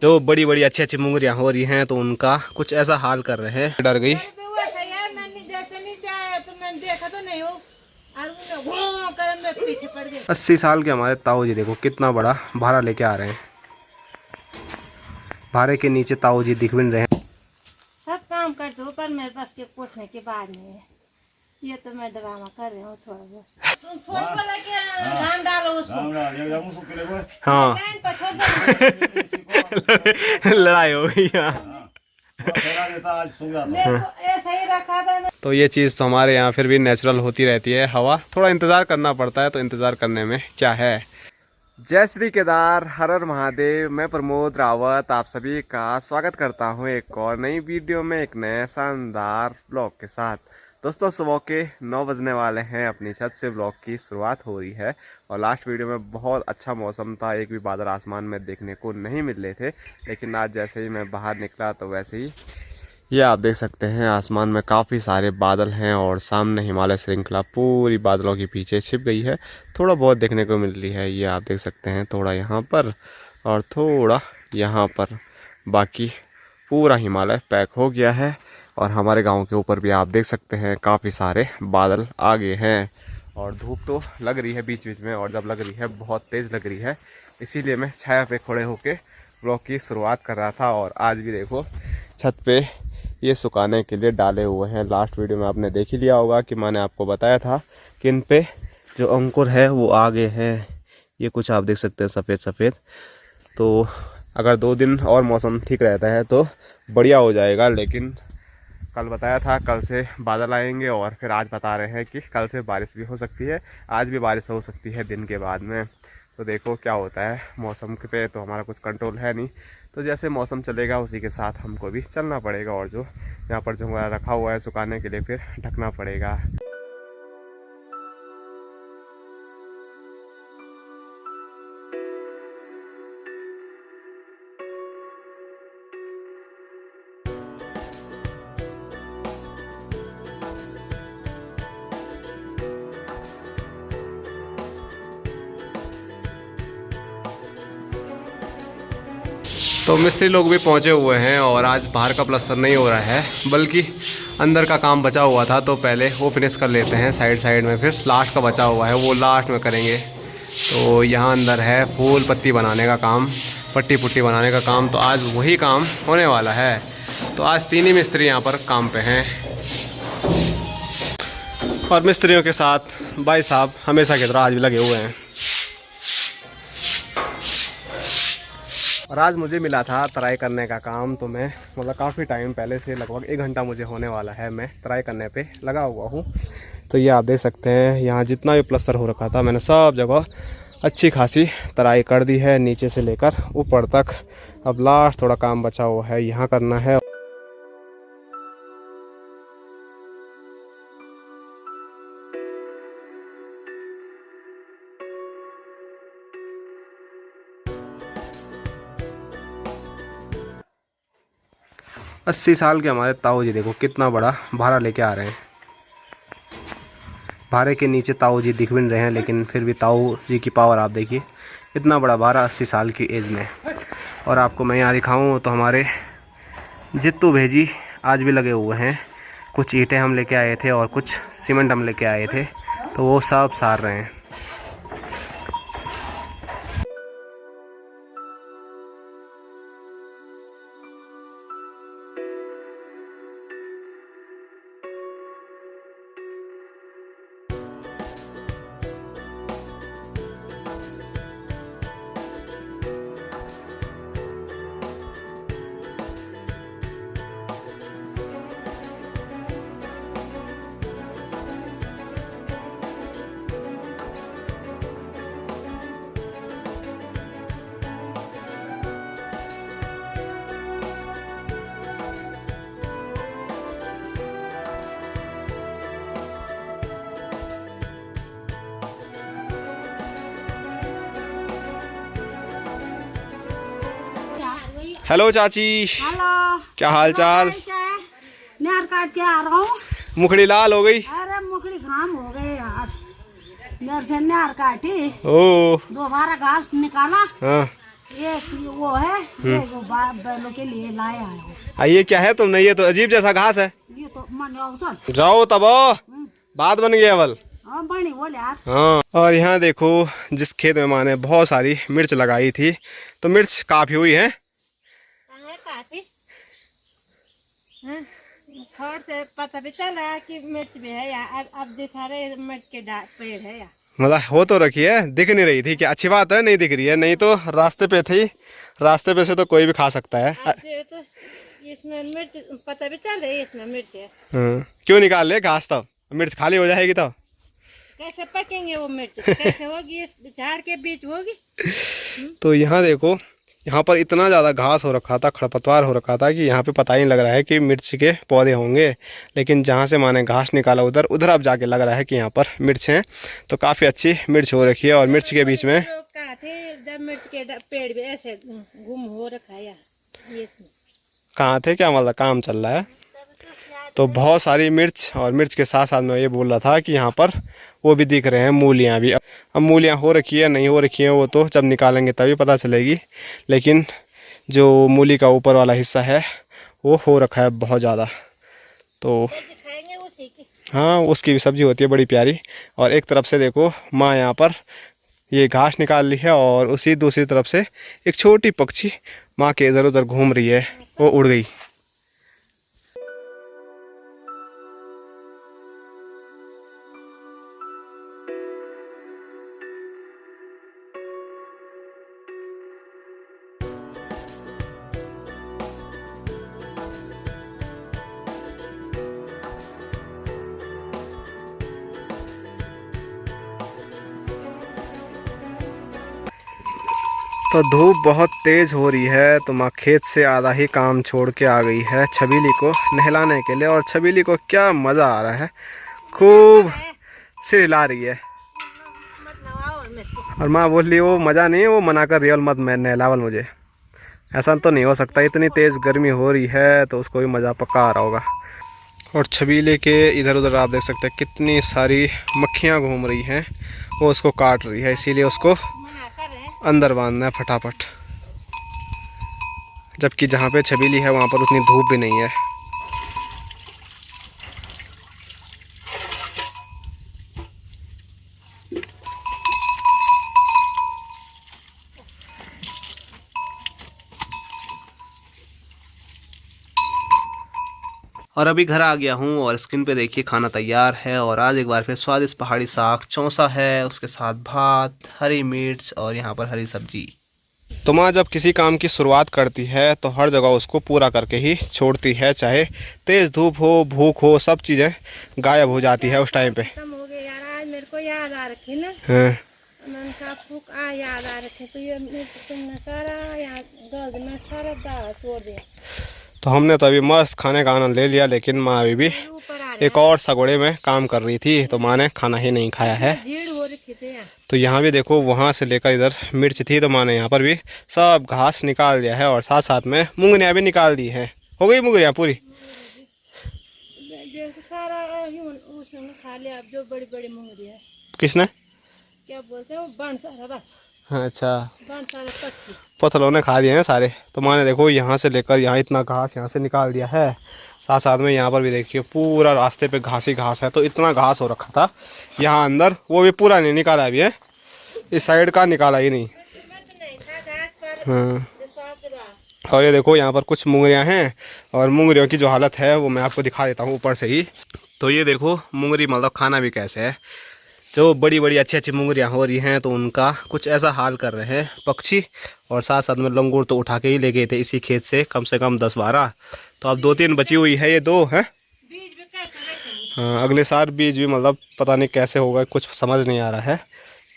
जो बड़ी बड़ी अच्छी अच्छी मुंगरियां हो रही हैं तो उनका कुछ ऐसा हाल कर रहे हैं। डर गई। देखा तो नहीं हो, 80 साल के हमारे ताऊ जी देखो कितना बड़ा भारा लेके आ रहे हैं। भारे के नीचे ताऊ जी दिख भी नहीं रहे हैं। सब काम कर दो पर मेरे पास के पूछने के बाद नहीं है। ये तो मैं ड्रामा कर रही हूँ थोड़ा बहुत। तुम थोड़ा सा लेके घाम डालो उसको। हाँ लड़ाई हो गई यहाँ। ऐसा ही रखा था। तो ये चीज़ तो हमारे यहाँ फिर भी नेचुरल होती रहती है। हवा थोड़ा इंतज़ार करना पड़ता है, तो इंतज़ार करने में क्या है। जय श्री केदार, हर हर महादेव। मैं प्रमोद रावत आप सभी का स्वागत करता हूँ एक और नई वीडियो में, एक नए शानदार ब्लॉग के साथ। दोस्तों सुबह के 9 बजने वाले हैं, अपनी छत से ब्लॉग की शुरुआत हो रही है। और लास्ट वीडियो में बहुत अच्छा मौसम था, एक भी बादल आसमान में देखने को नहीं मिल रहे थे। लेकिन आज जैसे ही मैं बाहर निकला तो वैसे ही ये आप देख सकते हैं आसमान में काफ़ी सारे बादल हैं और सामने हिमालय श्रृंखला पूरी बादलों के पीछे छिप गई है। थोड़ा बहुत देखने को मिल रही है, ये आप देख सकते हैं, थोड़ा यहाँ पर और थोड़ा यहाँ पर। बाकी पूरा हिमालय पैक हो गया है। और हमारे गांव के ऊपर भी आप देख सकते हैं काफ़ी सारे बादल आ गए हैं। और धूप तो लग रही है बीच बीच में, और जब लग रही है बहुत तेज़ लग रही है। इसीलिए मैं छाया पे खड़े होकर ब्लॉग की शुरुआत कर रहा था। और आज भी देखो छत पे ये सुखाने के लिए डाले हुए हैं। लास्ट वीडियो में आपने देख ही लिया होगा कि मैंने आपको बताया था कि इन पे जो अंकुर है वो आ गए हैं। ये कुछ आप देख सकते हैं सफ़ेद सफ़ेद। तो अगर 2 दिन और मौसम ठीक रहता है तो बढ़िया हो जाएगा। लेकिन कल बताया था कल से बादल आएंगे, और फिर आज बता रहे हैं कि कल से बारिश भी हो सकती है। आज भी बारिश हो सकती है दिन के बाद में। तो देखो क्या होता है। मौसम पे तो हमारा कुछ कंट्रोल है नहीं, तो जैसे मौसम चलेगा उसी के साथ हमको भी चलना पड़ेगा। और जो यहाँ पर जो रखा हुआ है सुखाने के लिए फिर ढकना पड़ेगा। तो मिस्त्री लोग भी पहुंचे हुए हैं और आज बाहर का प्लास्टर नहीं हो रहा है, बल्कि अंदर का काम बचा हुआ था। तो पहले वो फिनिश कर लेते हैं साइड साइड में, फिर लास्ट का बचा हुआ है वो लास्ट में करेंगे। तो यहाँ अंदर है फूल पत्ती बनाने का काम, पट्टी पुट्टी बनाने का काम। तो आज वही काम होने वाला है। तो आज 3 ही मिस्त्री यहाँ पर काम पे हैं। और मिस्त्रियों के साथ भाई साहब हमेशा की तरह आज भी लगे हुए हैं। और आज मुझे मिला था तराई करने का काम। तो मैं मतलब काफ़ी टाइम पहले से, लगभग 1 घंटा मुझे होने वाला है, मैं तराई करने पे लगा हुआ हूँ। तो ये आप देख सकते हैं यहाँ जितना भी प्लास्टर हो रखा था मैंने सब जगह अच्छी खासी तराई कर दी है, नीचे से लेकर ऊपर तक। अब लास्ट थोड़ा काम बचा हुआ है, यहाँ करना है। अस्सी साल के हमारे ताऊ जी देखो कितना बड़ा भारा लेके आ रहे हैं। भारे के नीचे ताऊ जी दिख भी नहीं रहे हैं, लेकिन फिर भी ताऊ जी की पावर आप देखिए। इतना बड़ा भारा 80 साल की एज में। और आपको मैं यहाँ दिखाऊँ तो हमारे जित्तू भेजी आज भी लगे हुए हैं। कुछ ईंटें हम लेके आए थे और कुछ सीमेंट हम लेके आए थे, तो वो सब सार रहे हैं। हेलो चाची। हेलो, क्या हाल चाल। नार काट के आ रहा हूँ। मुखड़ी लाल हो गई। अरे मुखड़ी घाम हो गए यार, नर से नार काटी। ओ दोबारा घास निकाला। हाँ ये वो है, ये जो बैलों के लिए लाया है। ये क्या है तुमने? ये तो अजीब जैसा घास है। ये तो मन अवसर जाओ तब बात बन गई अवल। हाँ बनी बोले यार। हाँ, और यहाँ देखो जिस खेत में माँ ने बहुत सारी मिर्च लगाई थी, तो मिर्च काफी हुई है। काफी थोड़ से पता भी चल रहा है कि मिर्च भी है यार। अब दिखा रहे मिर्च के पेड़ है यार। मतलब हो तो रखी है, दिख नहीं रही थी। क्या अच्छी बात है, नहीं दिख रही है, नहीं तो रास्ते पे थी। रास्ते पे से तो कोई भी खा सकता है। तो इसमें मिर्च पता भी चल रही है, इसमें मिर्च है। क्यों निकाल ले घास? तब मिर्च खाली हो जाएगी तब कैसे पकेंगे वो मिर्च? कैसे होगी? इस झाड़ के बीच होगी। तो यहाँ देखो, यहाँ पर इतना ज़्यादा घास हो रखा था, खरपतवार हो रखा था कि यहाँ पे पता ही नहीं लग रहा है कि मिर्च के पौधे होंगे। लेकिन जहाँ से माने घास निकाला उधर अब जाके लग रहा है कि यहाँ पर मिर्च हैं। तो काफ़ी अच्छी मिर्च हो रखी है। और मिर्च के बीच में कहा थे जब मिर्च के पेड़ भी ऐसे गुम हो रखा है यार। कहाँ थे? क्या मतलब काम चल रहा है? तो बहुत सारी मिर्च, और मिर्च के साथ साथ मैं ये बोल रहा था कि यहाँ पर वो भी दिख रहे हैं मूलियाँ भी। अब मूलियाँ हो रखी है नहीं हो रखी है वो तो जब निकालेंगे तभी पता चलेगी। लेकिन जो मूली का ऊपर वाला हिस्सा है वो हो रखा है बहुत ज़्यादा। तो हाँ, उसकी भी सब्ज़ी होती है बड़ी प्यारी। और एक तरफ से देखो माँ यहाँ पर ये घास निकाल ली है, और उसी दूसरी तरफ से एक छोटी पक्षी माँ के इधर उधर घूम रही है, वो उड़ गई। तो धूप बहुत तेज़ हो रही है, तो माँ खेत से आधा ही काम छोड़ के आ गई है छबीली को नहलाने के लिए। और छबीली को क्या मज़ा आ रहा है, खूब सिर हिला रही है। और माँ बोल रही वो मज़ा नहीं है, वो मना कर रियल मत मैं नहलावल मुझे। ऐसा तो नहीं हो सकता, इतनी तेज़ गर्मी हो रही है तो उसको भी मज़ा पक्का आ रहा होगा। और छबीले के इधर उधर आप देख सकते हैं कितनी सारी मक्खियाँ घूम रही हैं, वो उसको काट रही है। इसीलिए उसको अंदर बांधना है फटाफट। जबकि जहाँ पे छबीली है वहाँ पर उतनी धूप भी नहीं है। और अभी घर आ गया हूँ और स्क्रीन पे देखिए खाना तैयार है। और आज एक बार फिर स्वादिष्ट पहाड़ी साग चौंसा है, उसके साथ भात, हरी मिर्च और यहाँ पर हरी सब्जी। तो माँ जब किसी काम की शुरुआत करती है तो हर जगह उसको पूरा करके ही छोड़ती है, चाहे तेज़ धूप हो भूख हो, सब चीज़ें गायब हो जाती है उस टाइम पे। हो गया यार, आज मेरे को याद आ रखी ना। भूख याद आ रखी तो ये तुमने सारा याद में सारा दाल छोड़ दिया। तो हमने तो अभी मस्त खाने का आनंद ले लिया, लेकिन माँ अभी भी एक और सगोड़े में काम कर रही थी, तो माँ ने खाना ही नहीं खाया है। तो यहाँ भी देखो, वहाँ से लेकर इधर मिर्च थी, तो माँ ने यहाँ पर भी सब घास निकाल दिया है, और साथ साथ में मूंगनियाँ भी निकाल दी हैं। हो गई मूंगनियाँ पूरी? सारा उसने खा लिया। अब जो बड़ी बड़ी मूंगनियाँ किसने? क्या बोलते हैं, बन सारा। अच्छा, बन सारा पथलों ने खा दिए हैं सारे। तो माँ ने देखो यहाँ से लेकर यहाँ इतना घास यहाँ से निकाल दिया है। साथ साथ में यहाँ पर भी देखिए पूरा रास्ते पे घास ही घास है। तो इतना घास हो रखा था यहाँ अंदर, वो भी पूरा नहीं निकाला अभी है, इस साइड का निकाला ही नहीं। हाँ, और ये देखो यहाँ पर कुछ मूंगरियाँ हैं, और मूंगरियों की जो हालत है वो मैं आपको दिखा देता हूँ ऊपर से ही। तो ये देखो मूंगरी मतलब खाना भी कैसे है। जो बड़ी बड़ी अच्छी अच्छी मूंगरियाँ हो रही हैं तो उनका कुछ ऐसा हाल कर रहे हैं पक्षी। और साथ साथ में लंगूर तो उठा के ही ले गए थे इसी खेत से कम 10-12। तो अब 2-3 बची हुई है, ये 2 हैं। हाँ, अगले साल बीज भी मतलब पता नहीं कैसे होगा, कुछ समझ नहीं आ रहा है।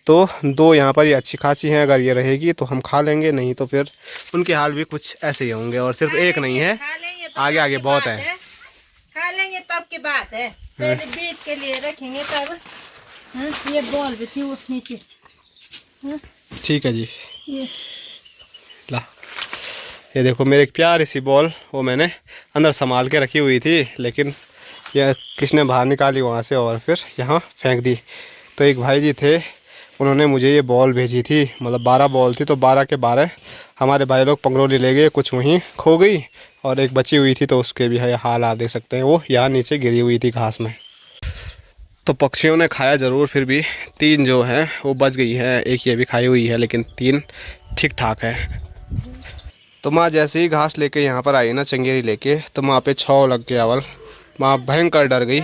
तो 2 यहाँ पर ये अच्छी खासी हैं, अगर ये रहेगी तो हम खा लेंगे, नहीं तो फिर उनके हाल भी कुछ ऐसे ही होंगे। और सिर्फ एक नहीं है, आगे आगे बहुत है। खा लेंगे तब की बात है, पहले बीज के लिए रखेंगे तब। ये बॉल भी थी उस नीचे। ठीक है जी, ला ये देखो मेरी एक प्यारी सी बॉल, वो मैंने अंदर संभाल के रखी हुई थी, लेकिन ये किसने बाहर निकाली वहाँ से और फिर यहाँ फेंक दी। तो एक भाई जी थे, उन्होंने मुझे ये बॉल भेजी थी, मतलब 12 बॉल थी, तो 12 के 12 हमारे भाई लोग पंगरौली ले गए, कुछ वहीं खो गई और एक बची हुई थी, तो उसके भी है हाल आप देख सकते हैं, वो यहाँ नीचे गिरी हुई थी घास में। तो पक्षियों ने खाया ज़रूर, फिर भी 3 जो हैं वो बच गई है, एक ये भी खाई हुई है, लेकिन 3 ठीक ठाक है। तो माँ जैसे ही घास लेके यहाँ पर आई ना चंगेरी लेके, तो माँ पे छाव लग गया, अवल माँ भयंकर डर गई।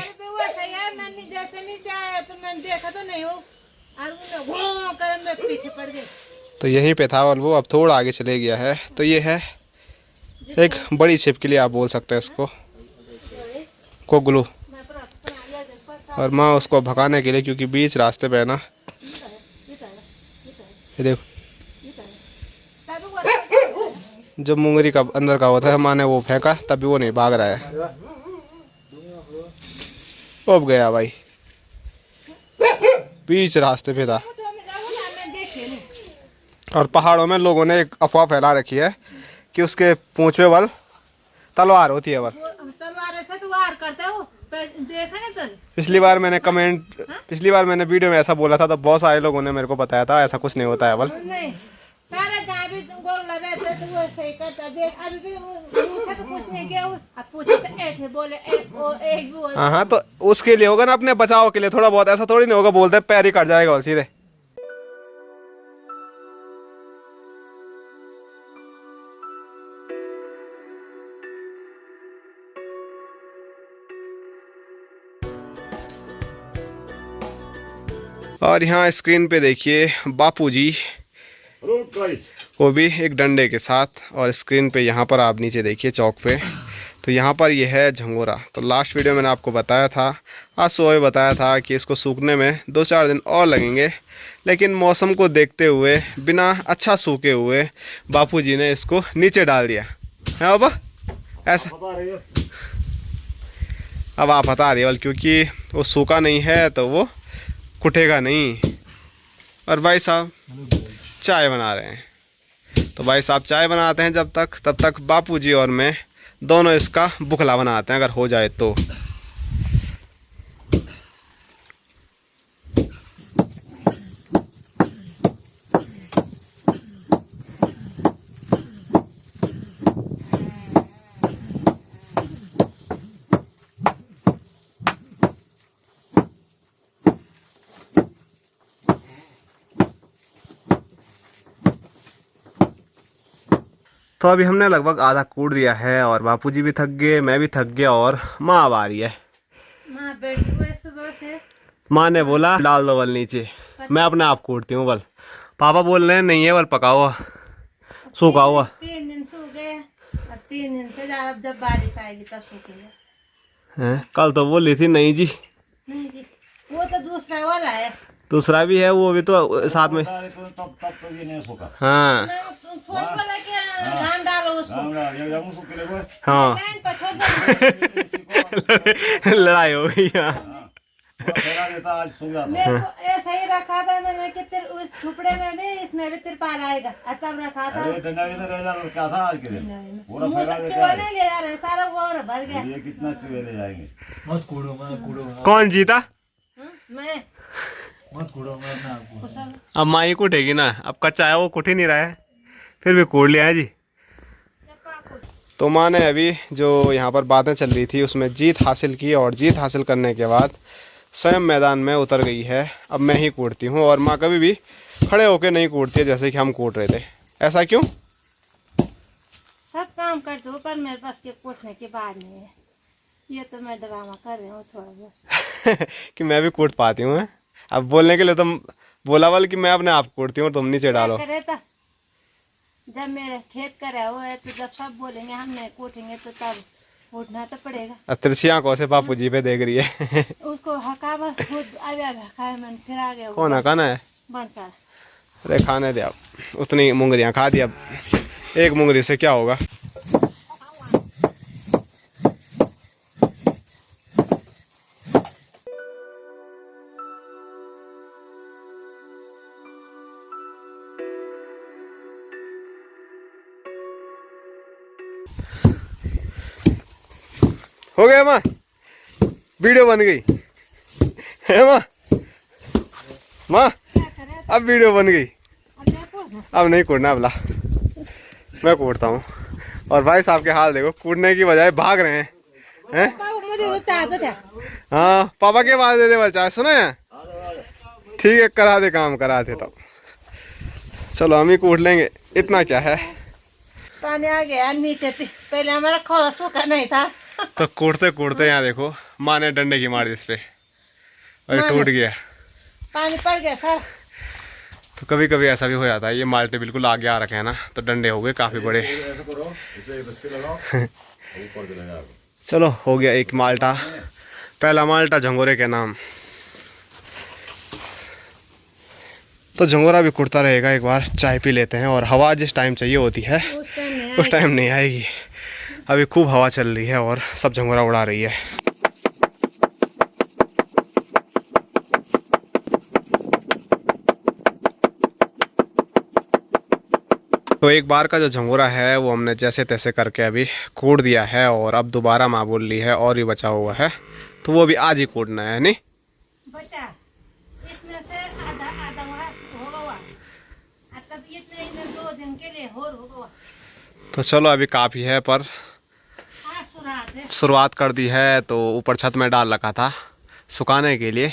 तो यहीं पे था अवल वो, अब थोड़ा आगे चले गया है। तो ये है एक बड़ी छिपकली, आप बोल सकते हैं इसको, कोगलू। और माँ उसको भगाने के लिए, क्योंकि बीच रास्ते पे है ना, ये देखो जब मुंगरी का अंदर का होता है, माँ ने वो फेंका तभी वो नहीं भाग रहा है। अब गया भाई, बीच रास्ते पे था। और पहाड़ों में लोगों ने एक अफवाह फैला रखी है कि उसके पूंछ पे बल तलवार होती है। बल पिछली बार मैंने वीडियो में ऐसा बोला था, तो बहुत सारे लोगों ने मेरे को बताया था ऐसा कुछ नहीं होता है। बल हाँ, तो उसके लिए होगा ना, अपने बचाव के लिए थोड़ा बहुत, ऐसा थोड़ी नहीं होगा बोलते पैर ही कट जाएगा सीधे। और यहाँ स्क्रीन पे देखिए बापूजी, वो भी एक डंडे के साथ। और स्क्रीन पे यहाँ पर आप नीचे देखिए चौक पे, तो यहाँ पर ये है झंगोरा। तो लास्ट वीडियो मैंने आपको बताया था, आज सुबह बताया था कि इसको सूखने में 2-4 दिन और लगेंगे, लेकिन मौसम को देखते हुए बिना अच्छा सूखे हुए बापूजी ने इसको नीचे डाल दिया है बाबा, ऐसा। अब आप बता रही है, क्योंकि वो सूखा नहीं है तो वो कुटेगा नहीं। और भाई साहब चाय बना रहे हैं, तो भाई साहब चाय बनाते हैं तब तक बापूजी और मैं दोनों इसका बुखला बनाते हैं, अगर हो जाए तो। तो अभी हमने लगभग आधा कूट दिया है, और बापूजी भी थक गए, मैं भी थक गया, और माँ अब आ रही है। माँ बैठी हुई है सुबह से। माँ ने बोला डाल दो बल नीचे, मैं अपने आप कूटती हूँ बल। पापा बोल रहे हैं नहीं है बल पका हुआ, सूखा हुआ। 3 दिन सूख गए, और 3 दिन से जब बारिश आएगी तब सूखेगा। कल तो बोल रही थी नहीं जी। नहीं जी, वो तो दूसरा वाला है। दूसरा भी है, वो भी तो साथ में। तब तो ये नहीं सूखा। हाँ थोड़ा बोला कि घाम डालो उसको। हाँ लाइन पर छोड़ दो। लड़ाई हो गई। हाँ मेरे को ऐसा ही रखा था मैंने कि उस झुपड़े में भी इसमें भी तिरपाल आएगा, और तब रखा था। क्या था आज के दिन चूहे नहीं ले जा रहे, सारा वो भर गया। ये कितना चूहे ले जाएंगे। मत कूड़ो मत कूड़ो। कौन जीता? मैं। मत कूड़ो मत। अब माँ ही कूटेगी ना, अब कच्चा है वो कुट ही नहीं रहा है, फिर भी कूट लिया है जी। तो माँ ने अभी जो यहाँ पर बातें चल रही थी उसमें जीत हासिल की, और जीत हासिल करने के बाद स्वयं मैदान में उतर गई है। अब मैं ही कूटती हूँ, और माँ कभी भी खड़े होकर नहीं कूटती है जैसे कि हम कूट रहे थे। ऐसा क्यों? सब काम कर दो, पर मेरे पास के कूटने की बात नहीं है। ये तो मैं ड्रामा कर रही हूँ थोड़ा बहुत। कि मैं भी कूट पाती हूँ। अब बोलने के लिए तुम बोला वाल कि मैं अपने आप कूटती हूँ, तुम नीचे डालो। जब मेरे खेत करा हुआ है, तो जब सब बोलेंगे हम नहीं कूटेंगे, तो तब कूटना तो पड़ेगा। तिरछी आंखों से बापू जी पे देख रही है। उसको हकावा खुद हकाए मन फिर आ गया। कौन हकाना है? बंसा। अरे खाने दे, अब उतनी मुंगरियाँ खा दी, अब एक मुंगरी से क्या होगा। हो गया माँ, वीडियो बन गई है माँ। माँ अब वीडियो बन गई, अब मैं कूटना। अब नहीं कूदना अबला, मैं कूदता हूँ। और भाई साहब के हाल देखो, कूदने की बजाय भाग रहे हैं। पापा मुझे तो चाहता था। हाँ पापा के पास दे दे, बल चाहे सुने हैं। ठीक है करा दे, काम करा दे। तब चलो हम ही कूट लेंगे, इतना क्या है। पानी आ गया नीचे, पहले हमारा खोला सूखा नहीं था। तो कूटते कूटते यहाँ देखो, माँ ने डंडे की मारी इस पे और ये टूट गया। पानी पड़ गया सर। तो कभी कभी ऐसा भी हो जाता है। ये माल्टे बिल्कुल आगे आ रखे हैं ना, तो डंडे हो गए काफी बड़े। चलो हो गया एक माल्टा, पहला माल्टा झंगोरे के नाम। तो झंगोरा भी कुटता रहेगा। एक बार चाय पी लेते हैं। और हवा जिस टाइम चाहिए होती है उस टाइम नहीं आएगी। अभी खूब हवा चल रही है और सब झंगोरा उड़ा रही है। तो एक बार का जो झंगोरा है वो हमने जैसे तैसे करके अभी कूट दिया है। और अब दोबारा माँ बोल रही है और भी बचा हुआ है, तो वो भी आज ही कूटना है। नहीं बचा, इसमें से आधा आधा होगा। तब इतने 2 दिन के लिए होगा। तो चलो अभी काफ़ी है, पर शुरुआत कर दी है। तो ऊपर छत में डाल रखा था सुखाने के लिए,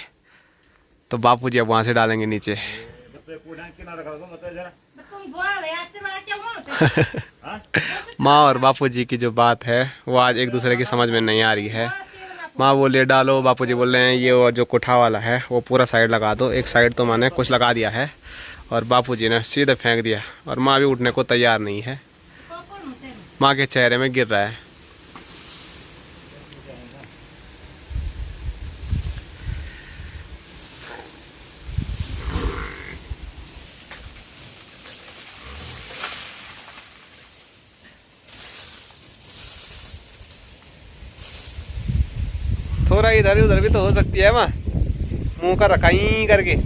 तो बापूजी अब वहाँ से डालेंगे नीचे। माँ और बापूजी की जो बात है वो आज एक दूसरे की समझ में नहीं आ रही है। माँ बोल रही है डालो, बापूजी बोल रहे हैं ये जो कोठा वाला है वो पूरा साइड लगा दो। एक साइड तो मैंने कुछ लगा दिया है और बापूजी ने सीधे फेंक दिया। और माँ भी उठने को तैयार नहीं है, माँ के चेहरे में गिर रहा है। थोड़ा इधर उधर भी तो हो सकती है माँ, मुंह का रखा ही करके।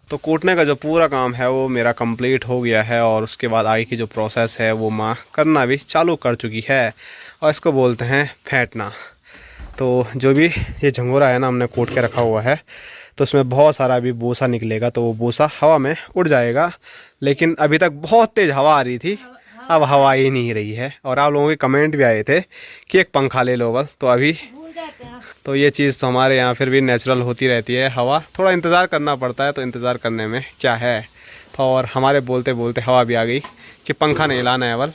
तो कूटने का जो पूरा काम है वो मेरा कंप्लीट हो गया है। और उसके बाद आगे की जो प्रोसेस है वो माँ करना भी चालू कर चुकी है, और इसको बोलते हैं फेंटना। तो जो भी ये झंगोरा है ना हमने कूट के रखा हुआ है, तो उसमें बहुत सारा अभी बूसा निकलेगा। तो वो बूसा हवा में उड़ जाएगा। लेकिन अभी तक बहुत तेज़ हवा आ रही थी, अब हवा ही नहीं रही है। और आप लोगों के कमेंट भी आए थे कि एक पंखा ले लो बस। तो अभी तो ये चीज़ तो हमारे यहाँ फिर भी नेचुरल होती रहती है। हवा थोड़ा इंतज़ार करना पड़ता है, तो इंतज़ार करने में क्या है। तो और हमारे बोलते बोलते हवा भी आ गई कि पंखा नहीं लाना है, बल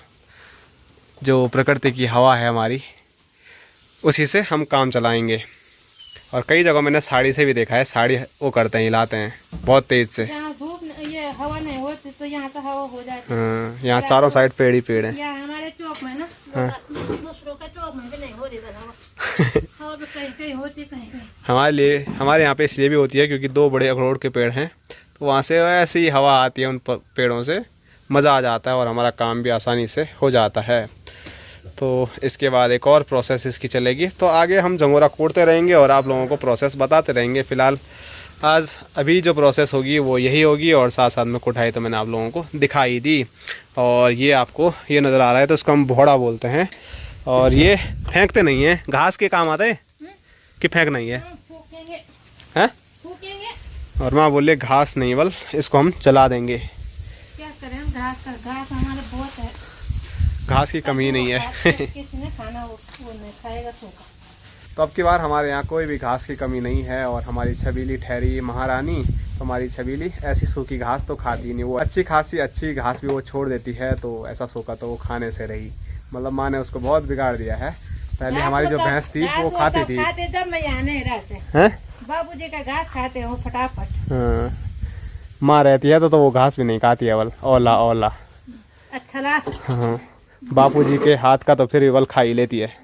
जो प्रकृति की हवा है हमारी उसी से हम काम चलाएंगे। और कई जगह मैंने साड़ी से भी देखा है, साड़ी वो करते हैं, हिलाते हैं बहुत तेज़ से। ये हवा नहीं होती तो यहाँ तो हवा हो जाती है। हाँ, यहाँ चारों साइड पेड़ ही पेड़ हैं। हमारे चौक में ना, दूसरों का चौक में भी नहीं हो रही हवा। हवा भी कहीं कहीं होती, कहीं कहीं। हमारे यहाँ पे इसलिए भी होती है क्योंकि 2 बड़े अखरोट के पेड़ हैं, तो वहाँ से ऐसी ही हवा आती है उन पेड़ों से, मज़ा आ जाता है और हमारा काम भी आसानी से हो जाता है। तो इसके बाद एक और प्रोसेस इसकी चलेगी। तो आगे हम झंगोरा कूटते रहेंगे और आप लोगों को प्रोसेस बताते रहेंगे। फ़िलहाल आज अभी जो प्रोसेस होगी वो यही होगी, और साथ साथ में कुटाई तो मैंने आप लोगों को दिखाई दी। और ये आपको ये नज़र आ रहा है, तो इसको हम भोड़ा बोलते हैं। और ये फेंकते नहीं हैं, घास के काम आते हैं कि फेंक नहीं है, हैं? और माँ बोले घास नहीं, बल इसको हम जला देंगे। क्या करें, घास हमारे बहुत है, घास की कमी नहीं है। किसी ने खाना वो नहीं खाएगा सूखा। तो अब की बार हमारे यहाँ कोई भी घास की कमी नहीं है। और हमारी छबीली ठहरी महारानी, तो हमारी छबीली ऐसी सूखी घास तो खाती नहीं। वो अच्छी खासी अच्छी घास भी वो छोड़ देती है, तो ऐसा सूखा तो वो खाने से रही। मतलब माँ ने उसको बहुत बिगाड़ दिया है। पहले हमारी जो भैंस थी वो खाती थी। जब मैं यहाँ नहीं रहते हैं, बाबूजी का घास खाते हो फटाफट। हाँ, माँ रहती है तो वो घास भी नहीं खाती है, बल ओला ओला। अच्छा ला। हाँ, बापूजी के हाथ का तो फिर भी बल खा ही लेती है।